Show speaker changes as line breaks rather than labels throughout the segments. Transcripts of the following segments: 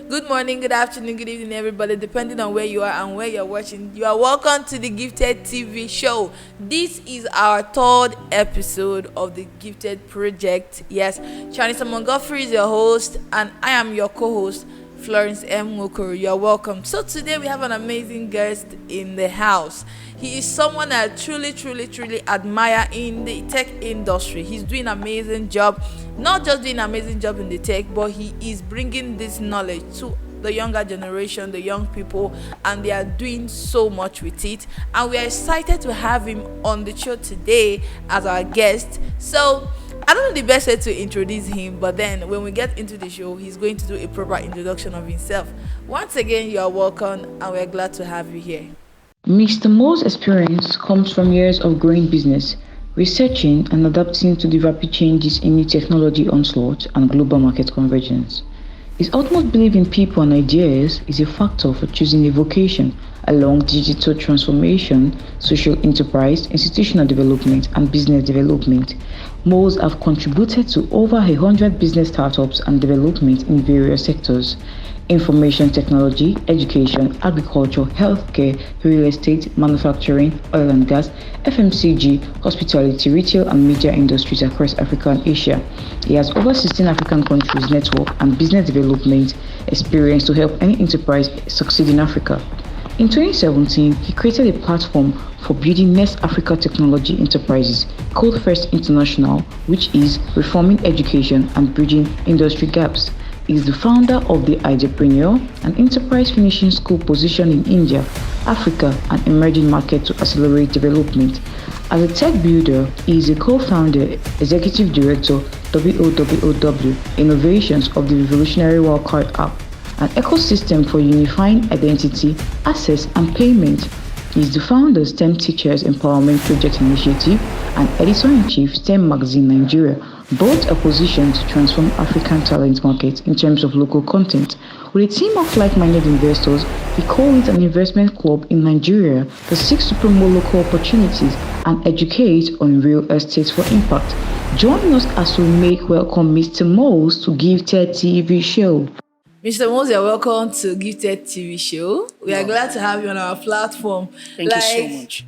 Good morning, good afternoon, good evening, everybody, depending on where you are and where you're watching. You are welcome to the Gifted TV show. This is our third episode of the Gifted Project. Yes, Chanisa Montgomery is your host, and I am your co host, Florence M. Mokoro. You're welcome. So, today we have an amazing guest in the house. He is someone I truly admire in the tech industry. He's doing an amazing job, not just doing an amazing job in the tech, but he is bringing this knowledge to the younger generation, the young people, and they are doing so much with it. And we are excited to have him on the show today as our guest. So, I don't know the best way to introduce him, but then when we get into the show, he's going to do a proper introduction of himself. Once again, you are welcome, and we're glad to have you here.
Mr. Mo's experience comes from years of growing business, researching and adapting to the rapid changes in new technology onslaught and global market convergence. His utmost belief in people and ideas is a factor for choosing a vocation along digital transformation, social enterprise, institutional development, and business development. Mo's have contributed to over 100 business startups and development in various sectors: information technology, education, agriculture, healthcare, real estate, manufacturing, oil and gas, FMCG, hospitality, retail, and media industries across Africa and Asia. He has over 16 African countries network and business development experience to help any enterprise succeed in Africa. In 2017, he created a platform for building Next Africa technology enterprises, CodeFest International, which is reforming education and bridging industry gaps. He is the founder of the Ideapreneur, an enterprise finishing school positioned in India, Africa, and emerging markets to accelerate development. As a tech builder, he is a co-founder, executive director, WOWOW Innovations of the revolutionary Wildcard app, an ecosystem for unifying identity, access, and payment. He is the founder of STEM Teachers Empowerment Project Initiative and editor-in-chief STEM Magazine Nigeria, both are positioned to transform African talent markets in terms of local content. With a team of like-minded investors, he calls it an investment club in Nigeria that seeks to promote local opportunities and educate on real estate for impact. Join us as we make welcome Mr. Mose to Gifted TV show.
Mr. Mose, you're welcome to Gifted TV show. We are glad to have you on our platform.
Thank you so much.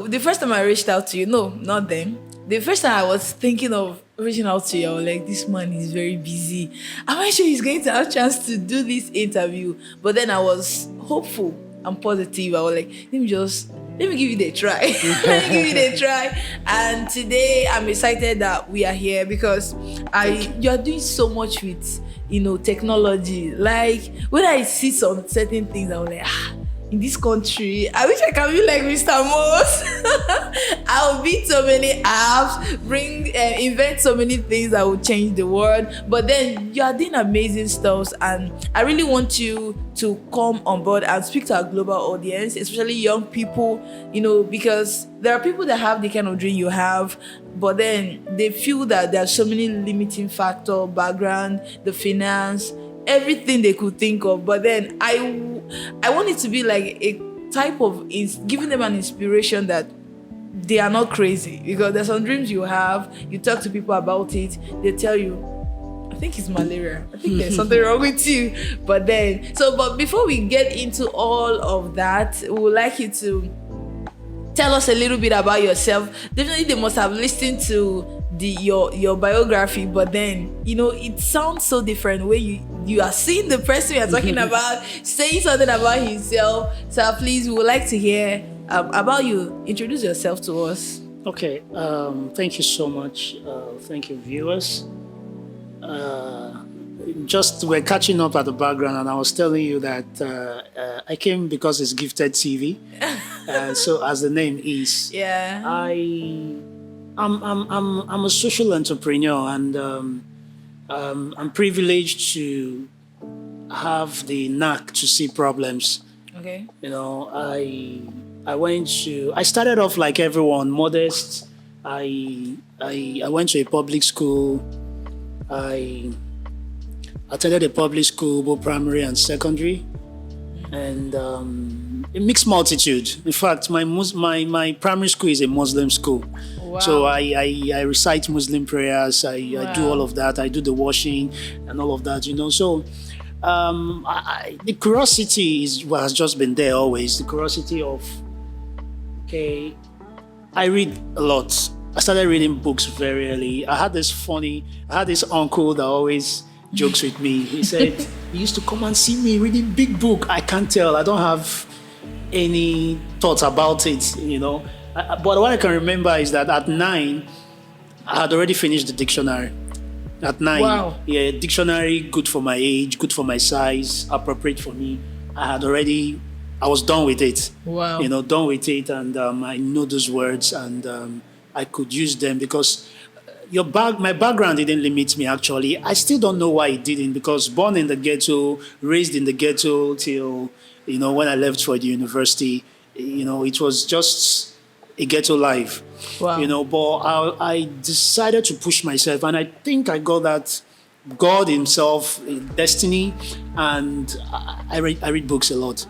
The first time I reached out to you, no, not then. The first time I was thinking of reaching out to you, I was like, this man is very busy. Am I sure he's going to have a chance to do this interview? But then I was hopeful and positive. I was like, let me give it a try. Let me give it a try. And today I'm excited that we are here because you are doing so much with technology. Like when I see some certain things, I'm like, in this country, I wish I can be like Mr. Mose. I'll beat so many apps, invent so many things that will change the world. But then you are doing amazing stuff, and I really want you to come on board and speak to our global audience, especially young people, because there are people that have the kind of dream you have, but then they feel that there are so many limiting factors, background, the finance, everything they could think of. But then I want it to be like a type of giving them an inspiration that they are not crazy, because there's some dreams you have, you talk to people about it, they tell you, I think it's malaria, I think there's something wrong with you. But before we get into all of that, we would like you to tell us a little bit about yourself. Definitely they must have listened to your biography, but then it sounds so different when you are seeing the person you are talking about saying something about himself. So please, we would like to hear about you. Introduce yourself to us.
Okay, thank you so much. Thank you, viewers. Just we're catching up at the background, and I was telling you that I came because it's Gifted TV. So as the name is,
yeah,
I'm a social entrepreneur, and I'm privileged to have the knack to see problems.
Okay.
I started off like everyone, modest. I went to a public school. I attended a public school, both primary and secondary, and A mixed multitude. In fact, my primary school is a Muslim school.
Wow.
So I recite Muslim prayers. I do
Wow.
all of that. I do the washing and all of that, So the curiosity has just been there always. The curiosity of, okay, I read a lot. I started reading books very early. I had this uncle that always jokes with me. He said he used to come and see me reading big book. I can't tell. I don't have any thoughts about it, But what I can remember is that at 9, I had already finished the dictionary. At 9,
Wow.
Yeah, dictionary, good for my age, good for my size, appropriate for me. I was done with it.
Wow.
Done with it, and I know those words, and I could use them because my background didn't limit me. Actually, I still don't know why it didn't, because born in the ghetto, raised in the ghetto till when I left for the university, it was just a ghetto life.
Wow.
But I decided to push myself, and I think I got that God Himself, destiny, and I read books a lot.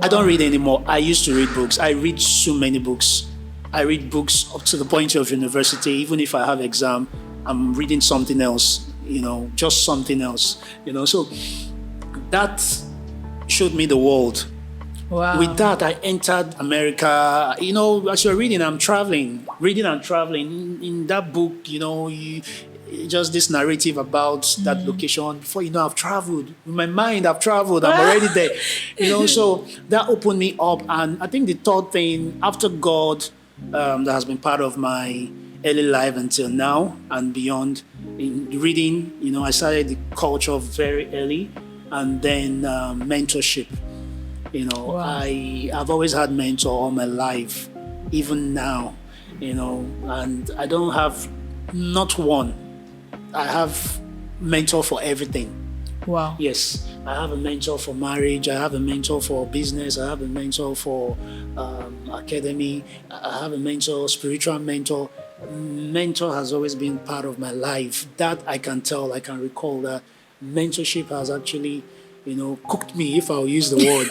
I don't read anymore. I used to read books. I read so many books. I read books up to the point of university. Even if I have exam, I'm reading something else, just something else, So that showed me the world.
Wow.
With that, I entered America. As you're reading, I'm traveling. In that book, just this narrative about that location. Before I've traveled. In my mind, I've traveled. I'm already there. So that opened me up. And I think the third thing, after God, that has been part of my early life until now and beyond, in reading, I started the culture very early, and then mentorship.
Wow.
I've always had mentor all my life, even now, and I don't have not one. I have mentor for everything.
Wow.
Yes, I have a mentor for marriage. I have a mentor for business. I have a mentor for academy. I have a mentor, spiritual mentor. Mentor has always been part of my life. That I can tell. I can recall that mentorship has actually, cooked me, if I'll use the word.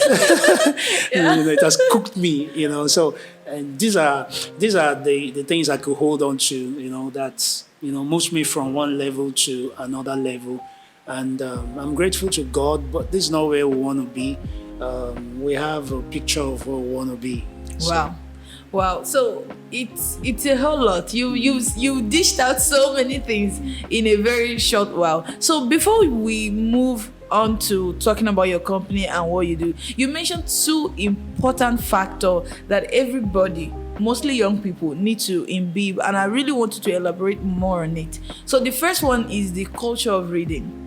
It has cooked me. So, and these are the things I could hold on to. That moves me from one level to another level. And I'm grateful to God, but this is not where we want to be. We have a picture of where we want to be.
Wow. So it's a whole lot. You dished out so many things in a very short while. So before we move on to talking about your company and what you do, you mentioned two important factors that everybody, mostly young people, need to imbibe, and I really wanted to elaborate more on it. So the first one is the culture of reading.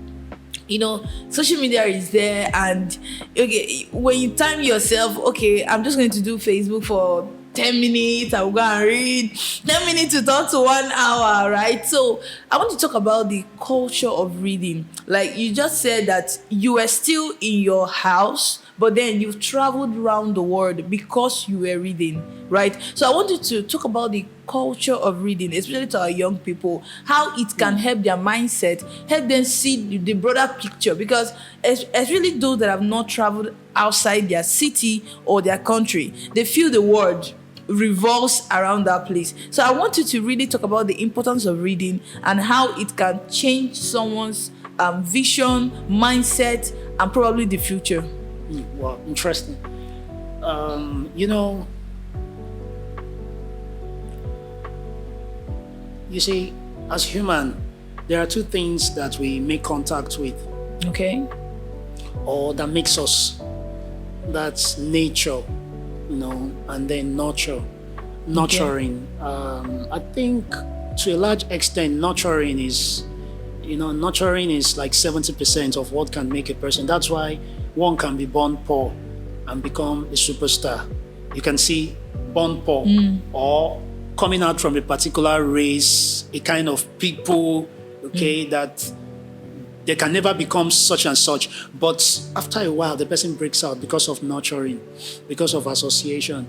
Social media is there, and okay, when you time yourself, okay, I'm just going to do Facebook for 10 minutes, I will go and read 10 minutes to talk to 1 hour, right? So I want to talk about the culture of reading. Like you just said that you were still in your house, but then you've traveled around the world because you were reading, right? So I wanted to talk about the culture of reading, especially to our young people, how it can help their mindset, help them see the broader picture, because especially those that have not traveled outside their city or their country, they feel the world revolves around that place. So I want you to really talk about the importance of reading and how it can change someone's vision, mindset, and probably the future.
Wow, interesting. You see, as human, there are two things that we make contact with.
Okay.
Or that makes us. That's nature, and then nurture. Nurturing. Okay. I think to a large extent, nurturing is like 70% of what can make a person. That's why one can be born poor and become a superstar. You can see born poor or coming out from a particular race, a kind of people, that they can never become such and such. But after a while, the person breaks out because of nurturing, because of association.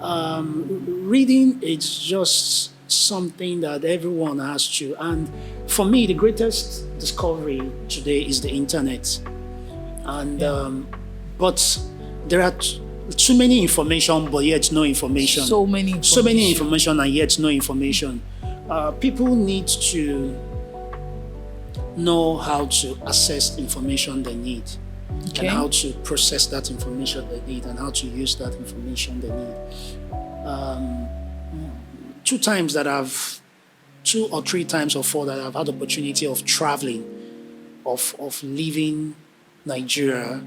Reading, it's just something that everyone has to. And for me, the greatest discovery today is the internet. And but there are too many information, but yet no information.
So many information.
So many information and yet no information. People need to know how to assess information they need,
Okay.
and how to process that information they need, and how to use that information they need. Two or three times or four that I've had the opportunity of traveling, of leaving Nigeria,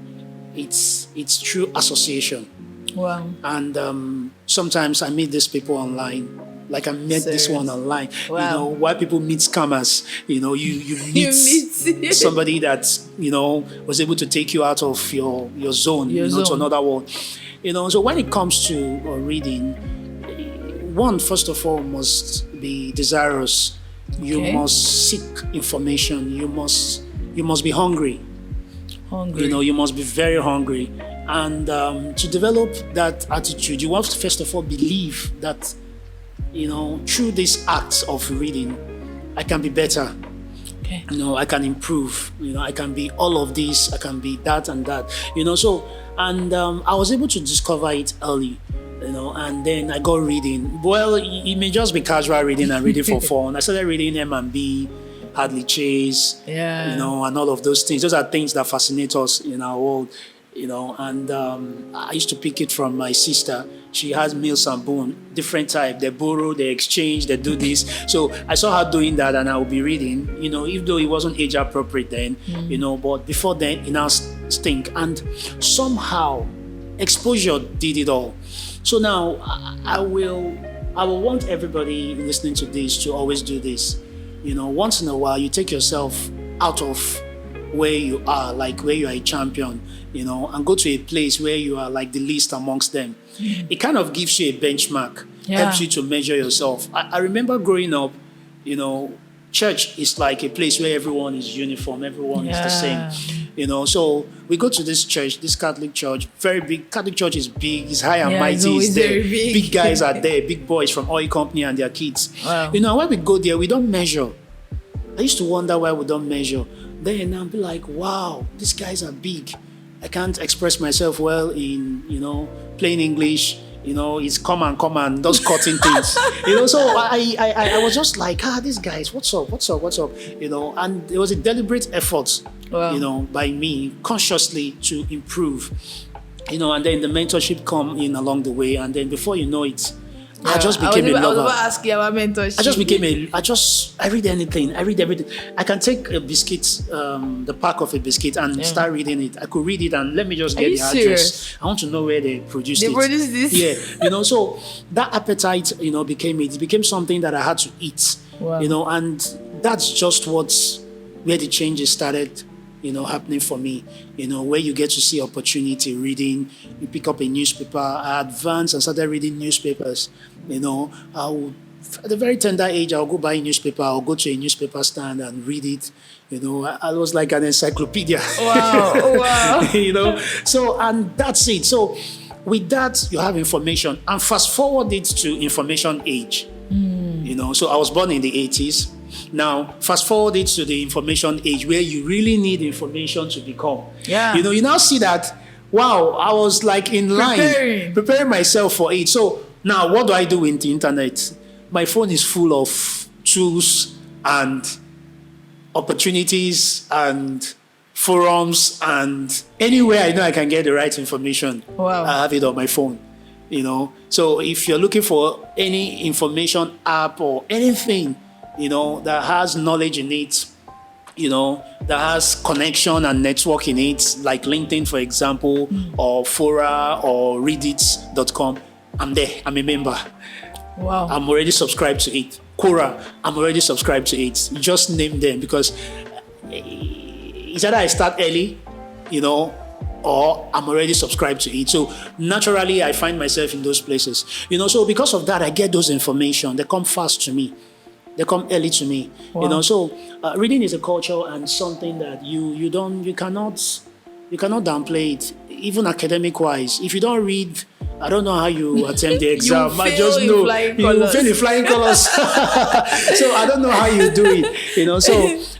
it's through association.
Wow.
And sometimes I meet these people online. Like I met this
Serious?
one online.
Wow.
You know, why people meet scammers. You know, you meet
meet-
somebody that, you know, was able to take you out of your zone,
Your
to
zone.
another world. You know, so when it comes to reading, one, first of all, must be desirous. You
Okay.
must seek information. You must be hungry.
Hungry.
You know, you must be very hungry. And to develop that attitude, you have to first of all believe that, you know, through this act of reading, I can be better.
Okay.
You know, I can improve. You know, I can be all of this. I can be that and that. You know, so, and I was able to discover it early. You know, and then I got reading. Well, it may just be casual reading and reading for fun. I started reading M&B, Hadley Chase,
Yeah.
you know, and all of those things. Those are things that fascinate us in our world, you know. And I used to pick it from my sister. She has Mills and Boone, different type. They borrow, they exchange, they do this. So I saw her doing that, and I would be reading, you know, even though it wasn't age appropriate then, you know, but before then, it now stink. And somehow, exposure did it all. So now I will want everybody listening to this to always do this. You know, once in a while, you take yourself out of where you are, like where you are a champion, you know, and go to a place where you are like the least amongst them. It kind of gives you a benchmark, helps you to measure yourself. I remember growing up, you know, church is like a place where everyone is uniform, everyone is the same, you know. So we go to this church, this Catholic church, very big. Catholic church is big, it's high and
Yeah, it's
mighty,
always
it's there.
very big.
Big guys are there, big boys from oil company and their kids.
Wow.
You know, when we go there, we don't measure. I used to wonder why we don't measure. Then I'll be like, wow, these guys are big. I can't express myself well in, you know, plain English. You know, it's come and those cutting things. You know, so I was just like, these guys, what's up? You know, and it was a deliberate effort,
Wow.
you know, by me consciously to improve. You know, and then the mentorship come in along the way, and then before you know it, I just became a
I was
lover.
about to ask you about mentorship.
I read anything. I read everything. I can take a biscuit, the pack of a biscuit, and start reading it. I could read it and let me just get
you
the address.
serious?
I want to know where they produced it.
They produced this?
Yeah, you know, so that appetite, you know, became something that I had to eat.
Wow.
You know, and that's just where the changes started, you know, happening for me. You know, where you get to see opportunity, reading, you pick up a newspaper. I advanced and started reading newspapers. You know, at a very tender age, I'll go buy a newspaper. I'll go to a newspaper stand and read it. You know, I was like an encyclopedia.
Wow, wow.
You know, so, and that's it. So with that, you have information. And fast forward it to information age. You know, so I was born in the 80s. Now, fast forward it to the information age where you really need information to become.
Yeah.
You know, you now see that, wow, I was like in line, preparing myself for it. So now, what do I do with the internet? My phone is full of tools and opportunities and forums, and anywhere I know I can get the right information,
Wow.
I have it on my phone. You know, so if you're looking for any information app or anything, you know, that has knowledge in it, you know, that has connection and network in it, like LinkedIn, for example, or Fora or Reddit.com, I'm there. I'm a member.
Wow.
I'm already subscribed to it. Quora, I'm already subscribed to it. Just name them, because it's either I start early, you know, or I'm already subscribed to it. So naturally, I find myself in those places. You know, so because of that, I get those information. They come fast to me. They come early to me.
Wow.
You know, so reading is a culture and something that you cannot downplay it, even academic wise. If you don't read, I don't know how you attempt the exam. I just know you will fail in flying colors. So I don't know how you do it. You know, so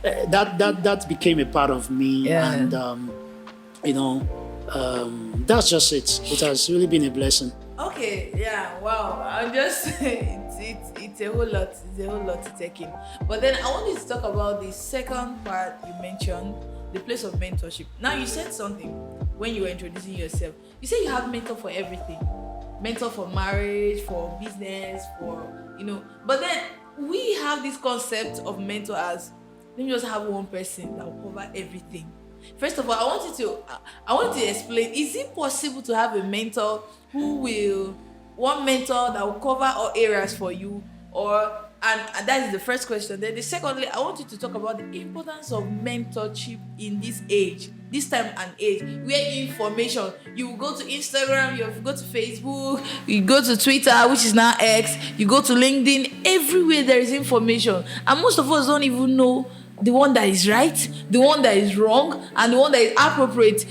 that became a part of me.
Yeah.
And you know, That's just it. It has really been a blessing.
Okay, yeah, wow. I'm just it's a whole lot. It's a whole lot to take in. But then I want you to talk about the second part you mentioned, the place of mentorship. Now you said something when you were introducing yourself. You said you have mentor for everything. Mentor for marriage, for business, for. But then we have this concept of mentor as, let me just have one person that will cover everything. First of all, I want you to explain, is it possible to have a mentor one mentor that will cover all areas for you, and that is the first question. Then secondly, I want you to talk about the importance of mentorship in this time and age, where information, you go to Instagram, you go to Facebook, you go to Twitter, which is now X, you go to LinkedIn, everywhere there is information, and most of us don't even know the one that is right, the one that is wrong, and the one that is appropriate.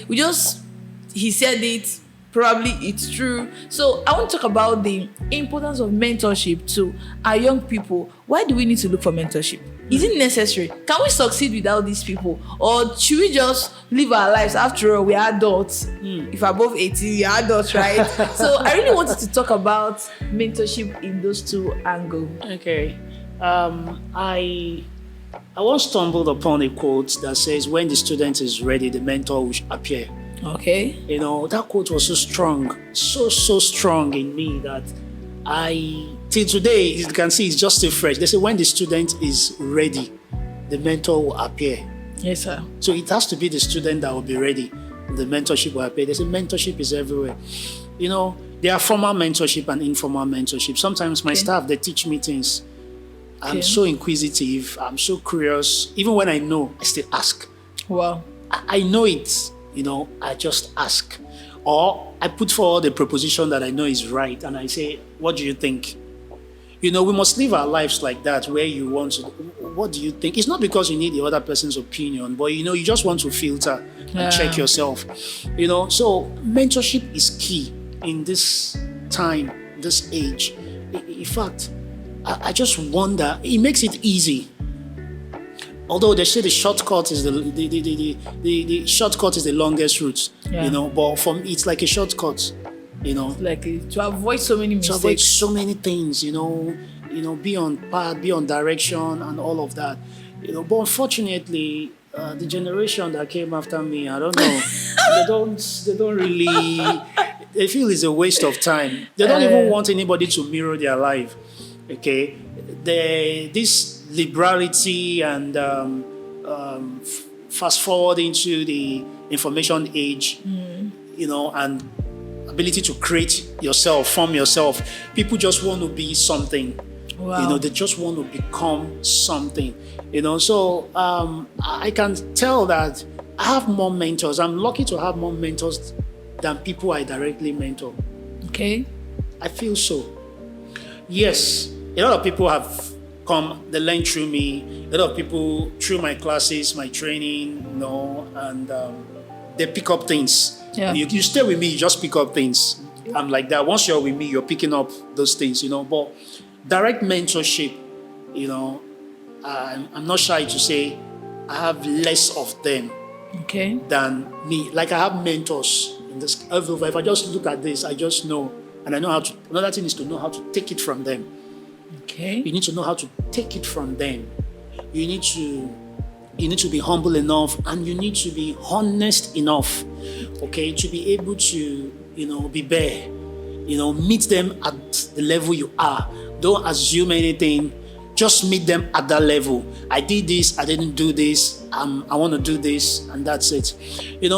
He said it, probably it's true. So I want to talk about the importance of mentorship to our young people. Why do we need to look for mentorship? Is it necessary? Can we succeed without these people? Or should we just live our lives? After all, we are adults. If above 18, you're adults, right? So I really wanted to talk about mentorship in those two angles.
Okay. I once stumbled upon a quote that says, when the student is ready, the mentor will appear.
Okay.
That quote was so strong, so strong in me that till today, you can see it's just still fresh. They say, when the student is ready, the mentor will appear.
Yes, sir.
So it has to be the student that will be ready. The mentorship will appear. They say mentorship is everywhere. There are formal mentorship and informal mentorship. Sometimes my staff, they teach me things. I'm so inquisitive. I'm so curious. Even when I know, I still ask.
Wow.
I know it. I just ask. Or I put forward a proposition that I know is right, and I say, what do you think? We must live our lives like that, where you want to, what do you think? It's not because you need the other person's opinion, but you just want to filter and check yourself. So mentorship is key in this time, this age. In fact, I just wonder, it makes it easy. Although they say the shortcut is the shortcut is the longest route, but for me it's like a shortcut,
like to avoid so many mistakes,
to avoid so many things, be on path, be on direction, and all of that, But unfortunately, the generation that came after me, I don't know, they don't really, they feel it's a waste of time. They don't even want anybody to mirror their life. Okay, this liberality and fast forward into the information age, and ability to create yourself, form yourself. People just want to be something. Wow. They just want to become something. So I can tell that I have more mentors. I'm lucky to have more mentors than people I directly mentor.
Okay.
I feel so. Yes, a lot of people have come, they learn through me. A lot of people through my classes, my training, and they pick up things. Yeah. You stay with me, you just pick up things. I'm like that. Once you're with me, you're picking up those things, But direct mentorship, I'm not shy to say I have less of them than me. Like I have mentors in this. If I just look at this, I just know. And I know how to. Another thing is to know how to take it from them.
Okay.
You need to know how to take it from them. You need to be humble enough, and you need to be honest enough, okay, to be able to, be bare. Meet them at the level you are. Don't assume anything. Just meet them at that level. I did this, I didn't do this, I want to do this, and that's it.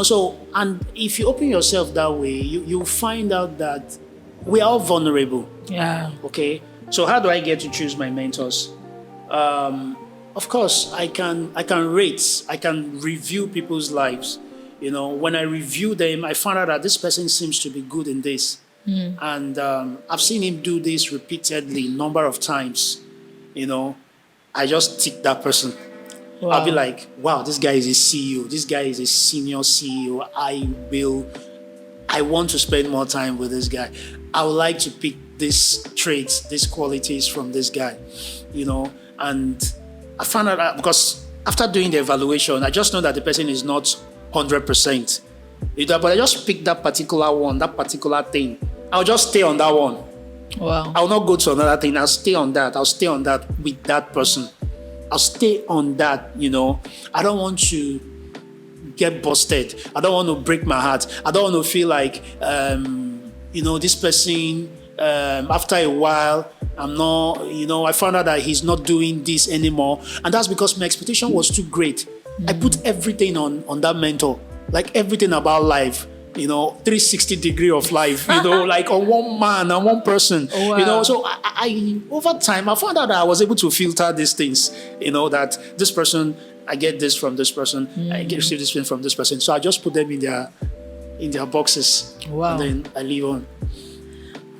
So, and if you open yourself that way, you'll find out that we are all vulnerable.
Yeah.
Okay. So how do I get to choose my mentors? Of course, I can rate, I can review people's lives. When I review them, I find out that this person seems to be good in this. And I've seen him do this repeatedly, number of times. I just tick that person. Wow. I'll be like, wow, this guy is a CEO. This guy is a senior CEO. I want to spend more time with this guy. I would like to pick these traits, these qualities from this guy, and I found out that because after doing the evaluation, I just know that the person is not 100%, But I just pick that particular one, that particular thing. I'll just stay on that one.
Wow.
I'll not go to another thing. I'll stay on that. I'll stay on that with that person. I'll stay on that, I don't want to get busted. I don't want to break my heart. I don't want to feel like, this person, after a while, I'm not, I found out that he's not doing this anymore. And that's because my expectation was too great. I put everything on that mentor, like everything about life. 360 degree of life, like on one man and one person,
Wow.
So I over time, I found out that I was able to filter these things, that this person, I get this from this person, I receive this thing from this person. So I just put them in their boxes.
Wow.
And then I leave on.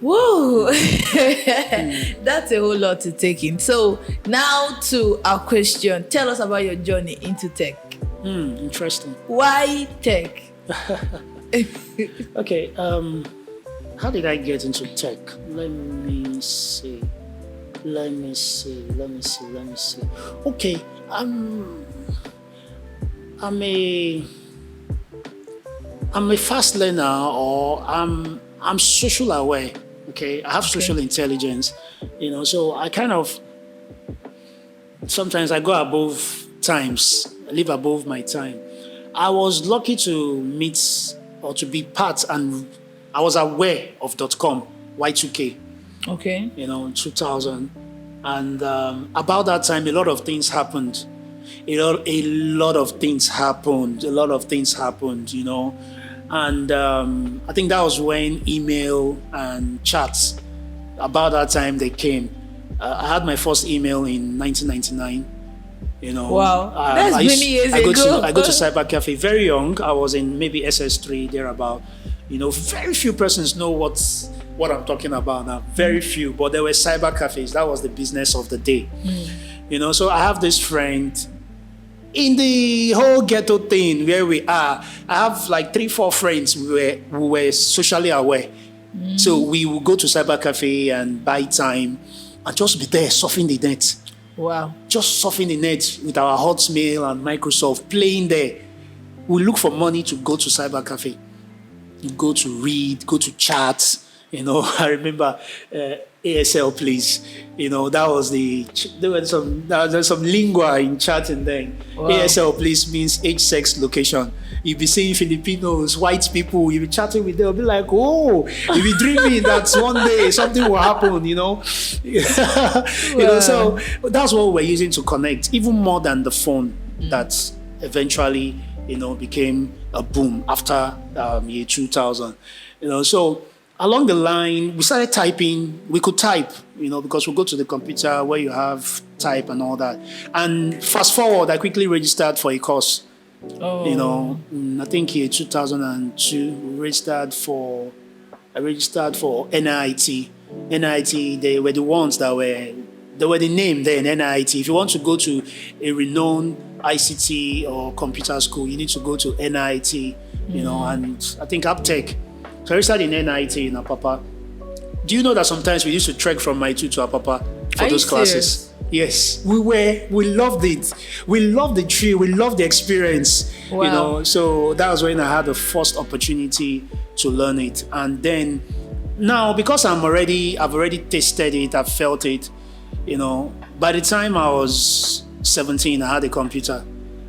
Whoa. That's a whole lot to take in. So now to our question. Tell us about your journey into tech.
Interesting.
Why tech?
Okay, how did I get into tech? Let me see. Okay, I'm a fast learner, or I'm social aware. Okay, I have social intelligence. So I kind of sometimes I go above times. I live above my time. I was lucky to meet or to be part, and I was aware of .com, Y2K,
Okay.
2000. And about that time, a lot of things happened. A lot of things happened. And I think that was when email and chats, about that time they came. I had my first email in 1999.
Wow. That's many years ago.
I go to cyber cafe very young. I was in maybe SS3 thereabout. Very few persons know what I'm talking about now. Very few, but there were cyber cafes. That was the business of the day. So I have this friend in the whole ghetto thing where we are. I have like 3-4 friends who were socially aware. So we would go to cyber cafe and buy time and just be there surfing the net.
Wow.
Just surfing the net with our Hotmail and Microsoft, playing there. We look for money to go to cyber cafe. You go to read, go to chat. I remember ASL, please. There was some lingua in chatting then.
Wow.
ASL, please means age, sex, location. You'll be seeing Filipinos, white people, you'll be chatting with them, you'll be like, oh, you'll be dreaming that one day something will happen, So that's what we're using to connect, even more than the phone that eventually, became a boom after year 2000. So along the line, we started typing. We could type, because we go to the computer where you have type and all that. And fast forward, I quickly registered for a course.
Oh.
I think year 2002, I registered for NIT. NIT, they were the ones they were the name then, NIT. If you want to go to a renowned ICT or computer school, you need to go to NIT, and I think Uptech. So I registered in NIT in Apapa. Do you know that sometimes we used to trek from Maitu to Apapa for those classes? Yes, we loved it. We loved the tree. We loved the experience.
Wow.
So that was when I had the first opportunity to learn it. And then now, because I've already tasted it, I've felt it, by the time I was 17, I had a computer.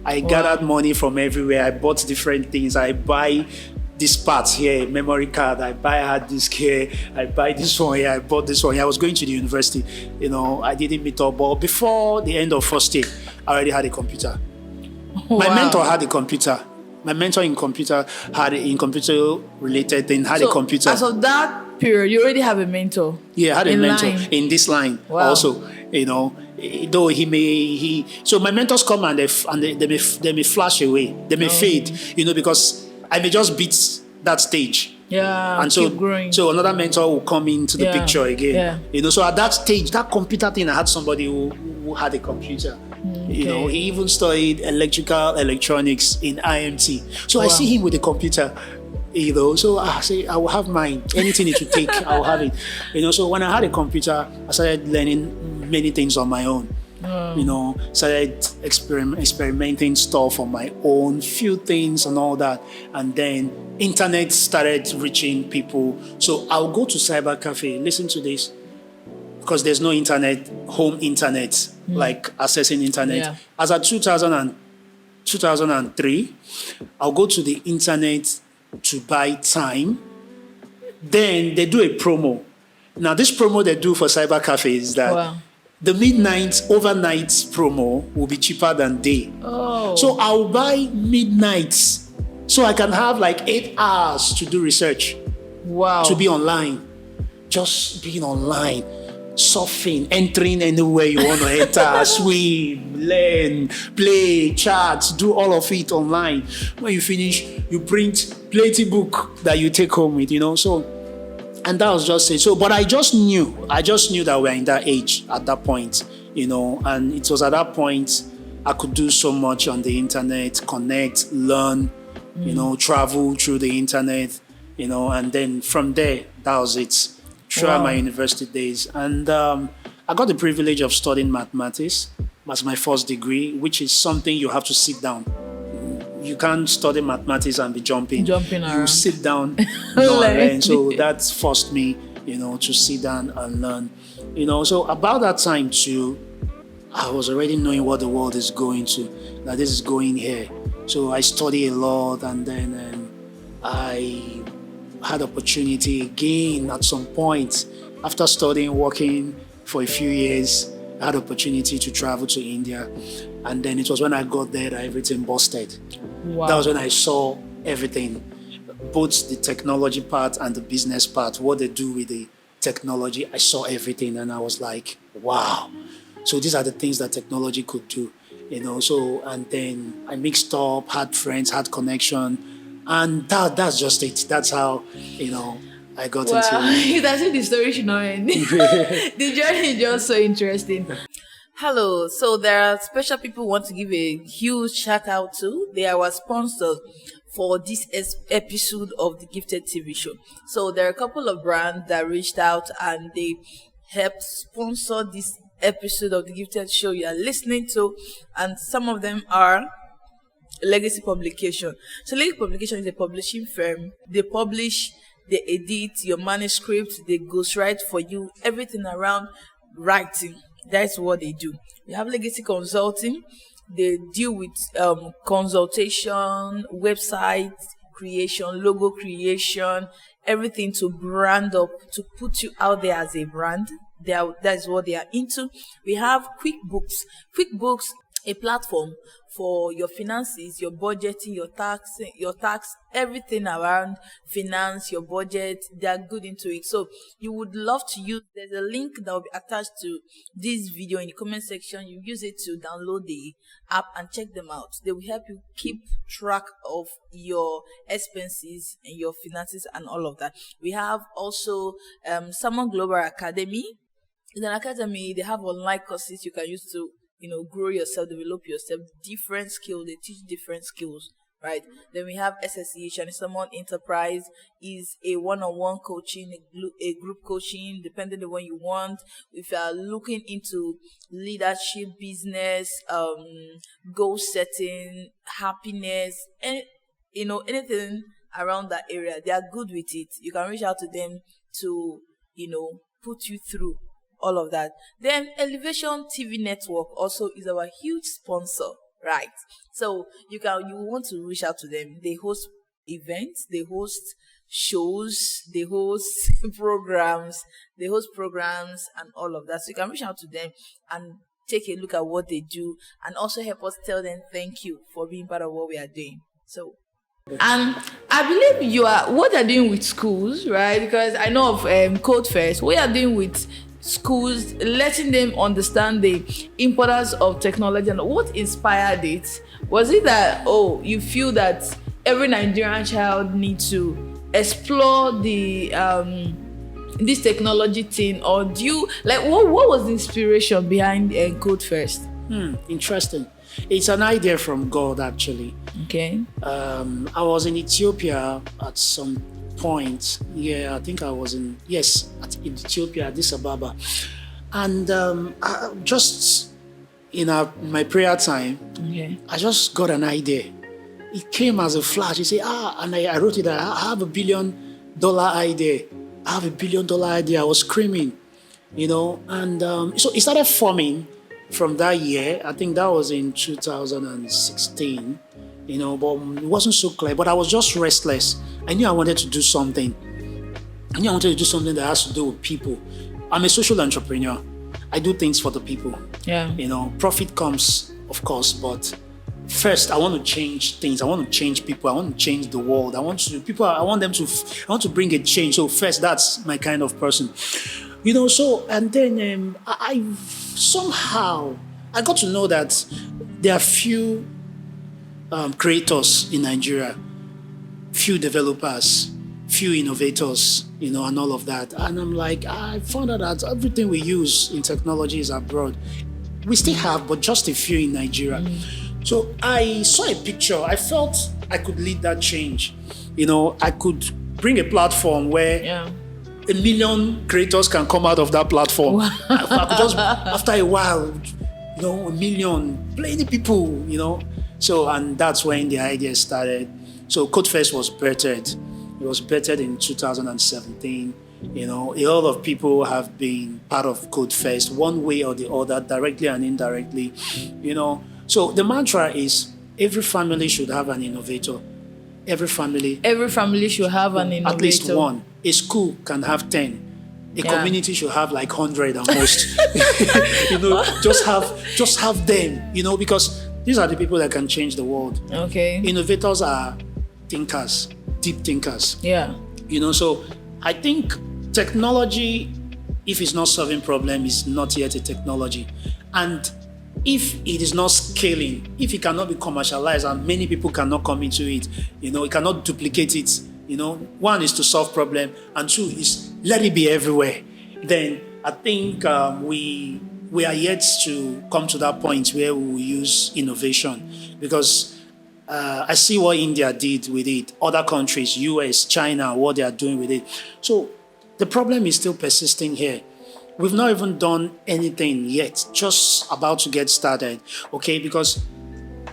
I gathered money from everywhere. I bought different things. I buy this part here, memory card, I buy a hard disk here, I buy this one here, I bought this one here. I was going to the university, I didn't meet up, but before the end of first year, I already had a computer.
Wow.
My mentor had a computer. My mentor in computer related thing had a computer.
As of that period, you already have a mentor.
Yeah, I had a mentor in this line also, though so my mentors come and they may flash away, they may fade, because I may just beat that stage.
Yeah,
and so
keep growing.
So another mentor will come into the picture again. So at that stage, that computer thing, I had somebody who had a computer. He even studied electronics in IMT. So I see him with a computer. So I say, I will have mine. Anything it should take, I will have it. So when I had a computer, I started learning many things on my own. Started experimenting stuff on my own, few things and all that. And then internet started reaching people. So I'll go to cyber cafe, listen to this, because there's no internet, home internet, like accessing internet.
Yeah.
As at 2003, I'll go to the internet to buy time. Then they do a promo. Now, this promo they do for cyber cafe is that the midnight, overnight promo will be cheaper than day.
Oh.
So I'll buy midnights so I can have like 8 hours to do research.
Wow.
To be online. Just being online. Surfing, entering anywhere you want to enter, swim, learn, play, chat, do all of it online. When you finish, you print plenty book that you take home with, So, and that was just it. So, but I just knew that we're in that age at that point, and it was at that point I could do so much on the internet, connect, learn, travel through the internet, and then from there, that was it. Throughout my university days. And I got the privilege of studying mathematics as my first degree, which is something you have to sit down. You can't study mathematics and be jumping around. You sit down and learn. So that forced me, to sit down and learn. So about that time too, I was already knowing what the world is going to, that this is going here. So I study a lot, and then I had opportunity again at some point after studying, working for a few years. I had opportunity to travel to India, and then it was when I got there that everything busted. Wow. That was when I saw everything, both the technology part and the business part, what they do with the technology. I saw everything, and I was like, wow. So these are the things that technology could do, So, and then I mixed up, had friends, had connection. And that's just it. That's how, I got into it.
That's it. The story should not end. The journey is just so interesting. Hello. So there are special people who want to give a huge shout out to. They are our sponsors for this episode of the Gifted TV show. So there are a couple of brands that reached out and they helped sponsor this episode of the Gifted show you are listening to. And some of them are Legacy Publication. So Legacy Publication is a publishing firm. They publish, they edit your manuscript, they ghostwrite for you, everything around writing. That's what they do. We have Legacy Consulting. They deal with consultation, website creation, logo creation, everything to brand up, to put you out there as a brand. That's what they are into. We have QuickBooks. QuickBooks, a platform for your finances, your budgeting, your tax, everything around finance, your budget. They are good into it. So you would love to use, there's a link that will be attached to this video in the comment section. You use it to download the app and check them out. They will help you keep track of your expenses and your finances and all of that. We have also Salmon Global Academy. In an academy, they have online courses you can use to grow yourself, develop yourself, different skills. They teach different skills, right? Then we have SSE, Salmon Enterprise, is a one-on-one coaching, a group coaching, depending on what you want. If you are looking into leadership, business, goal setting, happiness, and anything around that area, they are good with it. You can reach out to them to, put you through all of that. Then Elevation TV Network also is our huge sponsor, right? So you want to reach out to them. They host events, they host shows, they host programs and all of that. So you can reach out to them and take a look at what they do and also help us tell them thank you for being part of what we are doing. So, and I believe what you're doing with schools, right? Because I know of CodeFest, what you're doing with schools, letting them understand the importance of technology. And what inspired it? Was it that you feel that every Nigerian child needs to explore the this technology thing, or do you what was the inspiration behind CodeFest?
Interesting. It's an idea from God, actually.
Okay.
I was in Ethiopia at some point. Yeah, I think I was in Ethiopia, Addis Ababa. And I just my prayer time,
Okay.
I just got an idea. It came as a flash. He said, and I wrote it that I have $1 billion idea. I have $1 billion idea. I was screaming, and so it started forming from that year. I think that was in 2016, but it wasn't so clear. But I was just restless. I knew I wanted to do something. I knew I wanted to do something that has to do with people. I'm a social entrepreneur. I do things for the people.
Yeah.
Profit comes, of course, but first I want to change things. I want to change people. I want to change the world. I want to bring a change. So first, that's my kind of person. So, and then I somehow I got to know that there are few creators in Nigeria, few developers, few innovators, and all of that. And I'm like, I found out that everything we use in technology is abroad. We still have, but just a few in Nigeria. So I saw a picture. I felt I could lead that change. I could bring a platform where 1 million creators can come out of that platform. Wow. I could just, after a while, 1 million, plenty people, So, and that's when the idea started. So CodeFest was birthed. It was birthed in 2017. A lot of people have been part of CodeFest one way or the other, directly and indirectly. So the mantra is every family should have an innovator. Every family
should have an innovator.
At least one. A school can have 10. A community should have like 100 at most. just have them. Because these are the people that can change the world.
Okay.
Innovators are thinkers, deep thinkers.
Yeah.
So I think technology, if it's not solving problem, is not yet a technology. And if it is not scaling, if it cannot be commercialized and many people cannot come into it, it cannot duplicate it. One is to solve problem, and two is let it be everywhere. Then I think we are yet to come to that point where we will use innovation, because I see what India did with it, other countries, US, China, what they are doing with it. So the problem is still persisting here. We've not even done anything yet, just about to get started, okay? Because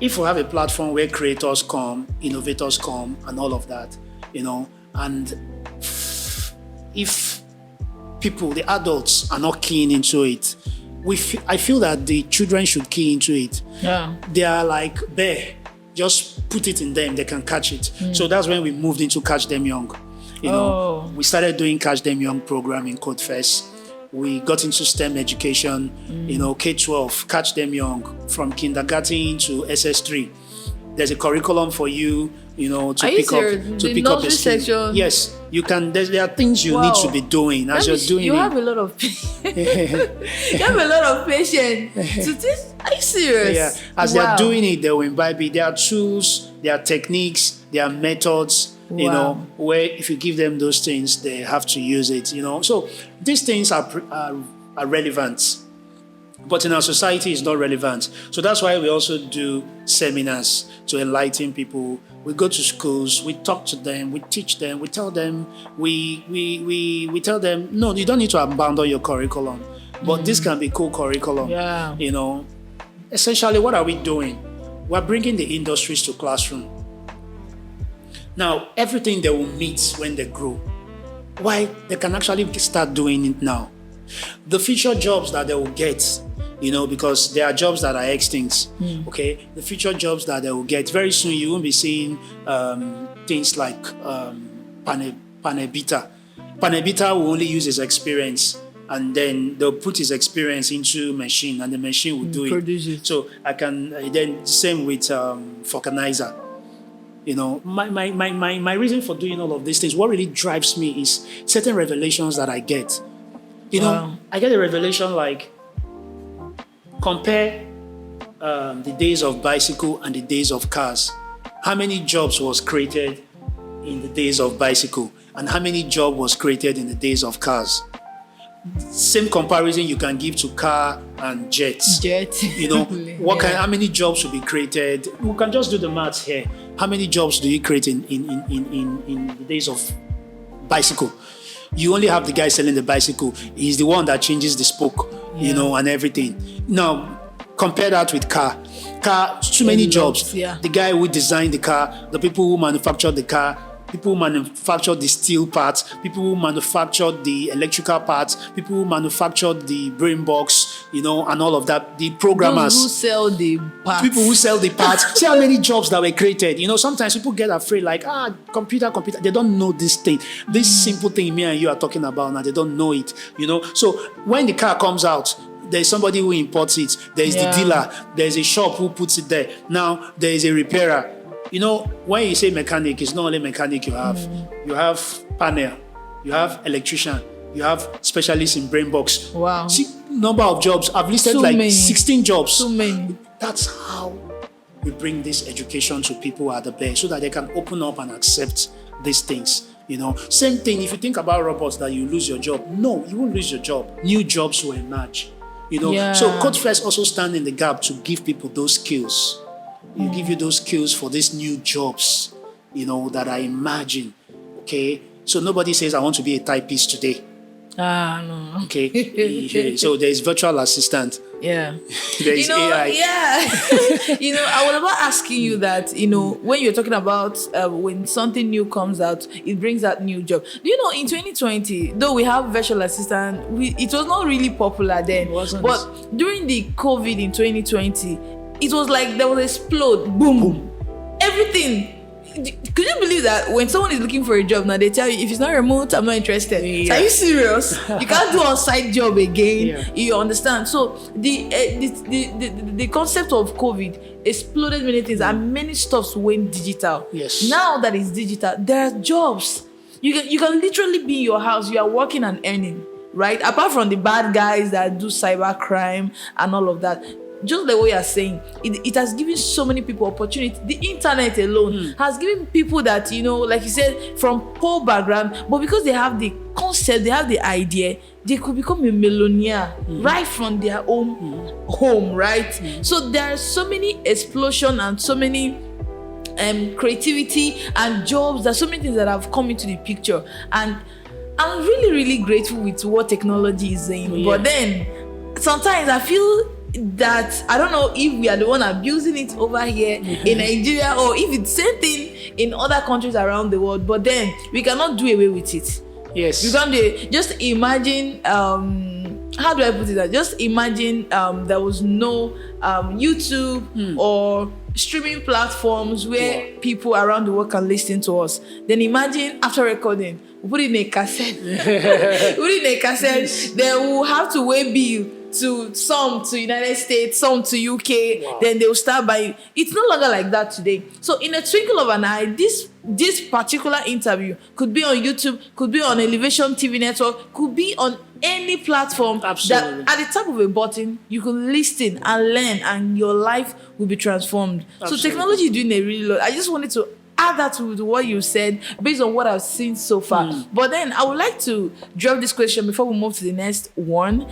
if we have a platform where creators come, innovators come, and all of that, and if people, the adults, are not keying into it, I feel that the children should key into it.
Yeah.
They are like bear. Just put it in them, they can catch it. So that's when we moved into Catch Them Young. We started doing Catch Them Young program in CodeFest. We got into STEM education, K-12, Catch Them Young, from kindergarten to SS3. There's a curriculum for you, to pick up the skill. Yes, you can. There are things you need to be doing as you're doing it.
You have a lot of you have a lot of patience to this. Are you serious?
Yeah. As they're doing it, they will imbibe it. There are tools, there are techniques, there are methods. Where if you give them those things, they have to use it. So these things are relevant, but in our society, it's not relevant. So that's why we also do seminars to enlighten people. We go to schools, we talk to them, we teach them, we tell them, we tell them, no, you don't need to abandon your curriculum, but this can be co-curriculum.
Yeah.
Essentially, what are we doing? We're bringing the industries to classroom. Now, everything they will meet when they grow, why they can actually start doing it now. The future jobs that they will get, because there are jobs that are extinct, okay? The future jobs that they will get, very soon you won't be seeing things like Panebita. Panebita will only use his experience, and then they'll put his experience into machine, and the machine will do it. So I can, then same with Vulcanizer. My reason for doing all of these things, what really drives me is certain revelations that I get. I get a revelation like, compare the days of bicycle and the days of cars. How many jobs was created in the days of bicycle, and how many jobs was created in the days of cars? Same comparison you can give to car and jets. How many jobs should be created? We can just do the maths here. How many jobs do you create in the days of bicycle? You only have the guy selling the bicycle. He's the one that changes the spoke, and everything. Now, compare that with car. Too many jobs.
Yeah.
The guy who designed the car, the people who manufactured the car, people who manufactured the steel parts, people who manufactured the electrical parts, people who manufactured the brain box, and all of that. The programmers.
Those who sell the parts.
People who sell the parts. See how many jobs that were created. Sometimes people get afraid, like, computer. They don't know this thing. This simple thing me and you are talking about now, they don't know it. So when the car comes out, there's somebody who imports it. There's the dealer. There's a shop who puts it there. Now there is a repairer. When you say mechanic, it's not only mechanic you have. You have panel. You have electrician. You have specialists in brain box.
Wow.
See, number of jobs. I've listed
So
like
many.
16 jobs.
So many.
That's how we bring this education to people at the best so that they can open up and accept these things. Same thing, if you think about robots that you lose your job. No, you won't lose your job. New jobs will emerge. So CodeFest also stand in the gap to give people those skills. You give you those skills for these new jobs, that I imagine. Okay. So nobody says, I want to be a typist today.
No.
Okay. So there's virtual assistant.
Yeah.
There's AI.
Yeah. I was about asking you that, when you're talking about when something new comes out, it brings out new job. Do you know, in 2020, though we have virtual assistant, it was not really popular then.
It wasn't.
But during the COVID in 2020, it was like there was a explode. Boom. Everything. Could you believe that when someone is looking for a job now, they tell you, if it's not remote, I'm not interested.
Yeah.
So are you serious? You can't do on-site job again.
Yeah.
You understand? So the concept of COVID exploded many things, and many stuffs went digital.
Yes.
Now that it's digital, there are jobs. You can literally be in your house. You are working and earning, right? Apart from the bad guys that do cyber crime and all of that. Just like what you are saying, it has given so many people opportunity. The internet alone has given people that, like you said, from poor background, but because they have the concept, they have the idea, they could become a millionaire right from their own home, right? So there are so many explosion and so many creativity and jobs. There's so many things that have come into the picture, and I'm really, really grateful with what technology is saying. But then sometimes I feel that I don't know if we are the one abusing it over here in Nigeria, or if it's same thing in other countries around the world. But then we cannot do away with it.
Yes.
You can't do it. Just imagine, how do I put it? Just imagine there was no YouTube or streaming platforms where people around the world can listen to us. Then imagine after recording, we put it in a cassette. Then we'll have to wait bill to some to United States, some to UK. Wow. Then they'll start buying. It's no longer like that today. So in a twinkle of an eye, this particular interview could be on YouTube, could be on Elevation TV network, could be on any platform.
Absolutely.
That at the tap of a button you could listen and learn, and your life will be transformed. Absolutely. So technology is doing a really lot. I just wanted to add that to what you said based on what I've seen so far. But then I would like to drop this question before we move to the next one.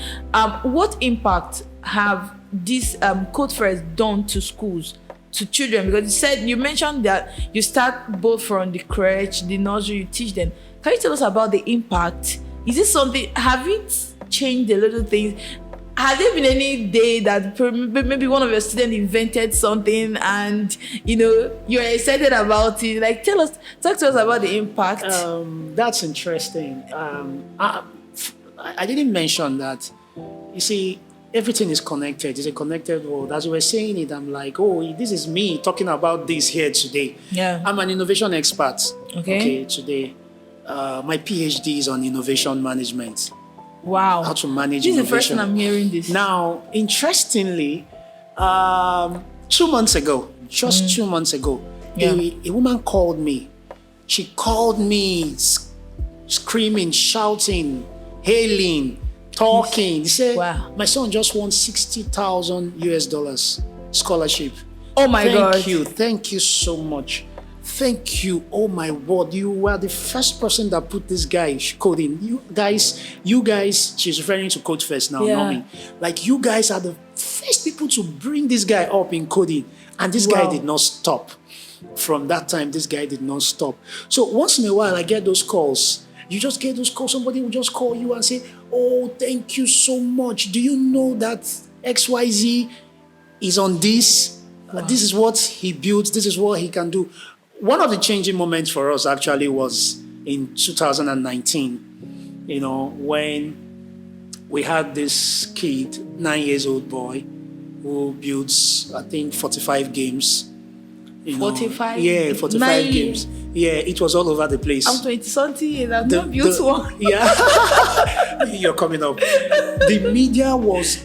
What impact have this CodeFest done to schools, to children? Because you mentioned that you start both from the crèche, the nursery, you teach them. Can you tell us about the impact? Is this something, have it changed a little things? Has there been any day that maybe one of your students invented something and you're excited about it? Like, talk to us about the impact.
That's interesting. I didn't mention that. You see, everything is connected. It's a connected world. As we were saying it, I'm like, this is me talking about this here today.
Yeah.
I'm an innovation expert.
Okay.
Today. My PhD is on innovation management.
Wow.
How to manage
innovation. This is the
innovation.
first time I'm hearing this.
Now, interestingly, 2 months ago, just 2 months ago, a woman called me. She called me screaming, shouting, hailing, talking. She said,
wow,
my son just won $60,000 scholarship.
Oh my God.
Thank you so much. Thank you. Oh my word. You were the first person that put this guy coding. You guys, she's referring to CodeFest now, not me. Like, you guys are the first people to bring this guy up in coding. And this guy did not stop. From that time, this guy did not stop. So once in a while, I get those calls. You just get those calls. Somebody will just call you and say, oh, thank you so much. Do you know that XYZ He's on this. This is what he built. This is what he can do. One of the changing moments for us actually was in 2019, when we had this kid, 9-year-old boy, who builds, I think, 45 games.
45?
Yeah, 45 games. Yeah, it was all over the place.
I'm 20-something and I've not built one.
Yeah, you're coming up. The media was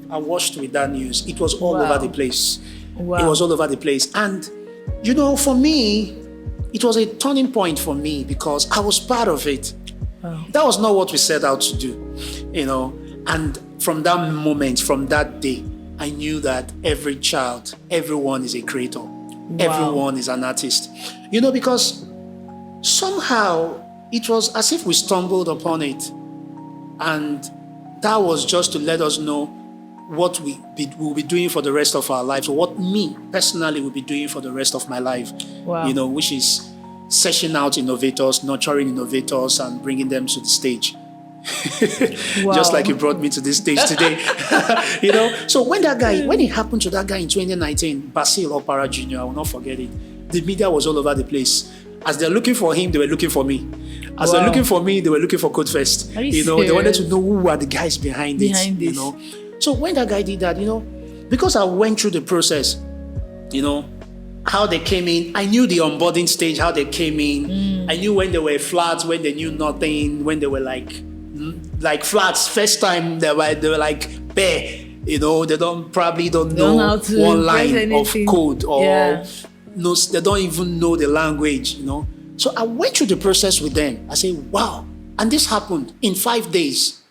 awash with that news. It was all over the place.
Wow.
It was all over the place. And, for me, it was a turning point for me because I was part of it.
Wow.
That was not what we set out to do, And from that moment, from that day, I knew that every child, everyone is a creator. Wow. Everyone is an artist. Because somehow it was as if we stumbled upon it. And that was just to let us know what we'll be doing for the rest of our lives, or what me personally will be doing for the rest of my life.
Wow.
Which is searching out innovators, nurturing innovators, and bringing them to the stage. Wow. Just like you brought me to this stage today. So when it happened to that guy in 2019, Basil Opara Jr., I will not forget it. The media was all over the place. As they're looking for him, they were looking for me. As they're looking for me, they were looking for CodeFest. They wanted to know who were the guys behind it. So when that guy did that, because I went through the process, how they came in, I knew the onboarding stage, how they came in. I knew when they were flats, when they knew nothing, when they were like flats. First time they were like bare. They probably don't know one line of code, or no, they don't even know the language. So I went through the process with them. I said, wow, and this happened in 5 days,